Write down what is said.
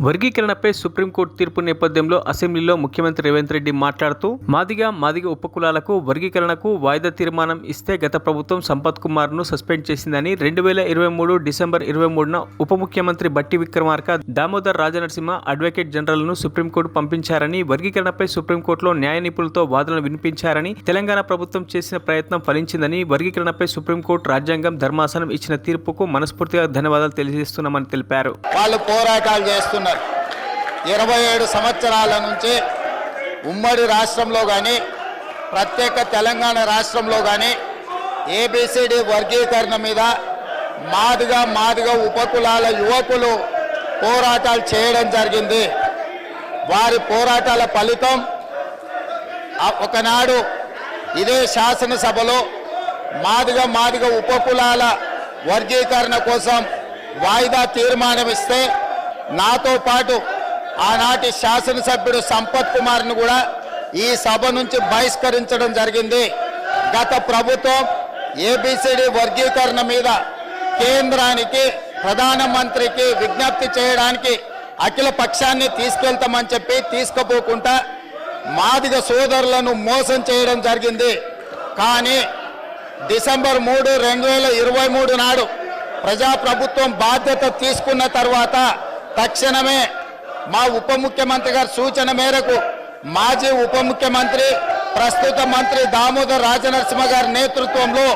వర్గీకరణపై supreme court తీర్పు నేపథ్యంలో అసెంబ్లీలో ముఖ్యమంత్రి రేవంత్ రెడ్డి మాట్లాడుతూ మాదిగ ఉపకులాలకు వర్గీకరణకు వాయిదా తీర్మానం ఇస్తే గత ప్రభుత్వం సంపత్ కుమార్ను సస్పెండ్ చేసిందని 2023 డిసెంబర్ 23న ఉప ముఖ్యమంత్రి బట్టి విక్రమార్క దామోదర్ రాజనరసింహ అడ్వకేట్ జనరల్ను సుప్రీంకోర్టు పంపించారని, వర్గీకరణపై సుప్రీంకోర్టులో న్యాయ నిపుణులతో వాదనలు వినిపించారని, తెలంగాణ ప్రభుత్వం చేసిన ప్రయత్నం ఫలించిందని, వర్గీకరణపై సుప్రీంకోర్టు రాజ్యాంగం ధర్మాసనం ఇచ్చిన తీర్పుకు మనస్ఫూర్తిగా ధన్యవాదాలు తెలియజేస్తున్నామని తెలిపారు. వాళ్ళు పోరాటాలు చేస్తున్నారు. 27 సంవత్సరాల నుంచి ఉమ్మడి రాష్ట్రంలో కానీ ప్రత్యేక తెలంగాణ రాష్ట్రంలో కానీ ఏబిసిడి వర్గీకరణ మీద మాదిగ ఉపకులాల యువకులు పోరాటాలు చేయడం జరిగింది. వారి పోరాటాల ఫలితం ఒకనాడు ఇదే శాసనసభలో మాదిగ ఉపకులాల వర్గీకరణ కోసం వాయిదా తీర్మానం ఇస్తే నాతో పాటు ఆనాటి శాసనసభ్యుడు సంపత్ కుమార్ను కూడా ఈ సభ నుంచి బహిష్కరించడం జరిగింది. గత ప్రభుత్వం ఏబిసిడి వర్గీకరణ మీద కేంద్రానికి ప్రధానమంత్రికి విజ్ఞప్తి చేయడానికి అఖిల పక్షాన్ని తీసుకెళ్తామని చెప్పి తీసుకుపోకుండా మాదిగ సోదరులను మోసం చేయడం జరిగింది. కానీ డిసెంబర్ 3, 2023 నాడు ప్రజాప్రభుత్వం బాధ్యత తీసుకున్న తర్వాత తక్షణమే మా ఉప ముఖ్యమంత్రి గారి సూచన మేరకు మాజీ ఉప ముఖ్యమంత్రి ప్రస్తుత మంత్రి దామోదర్ రాజనరసింహ గారి నేతృత్వంలో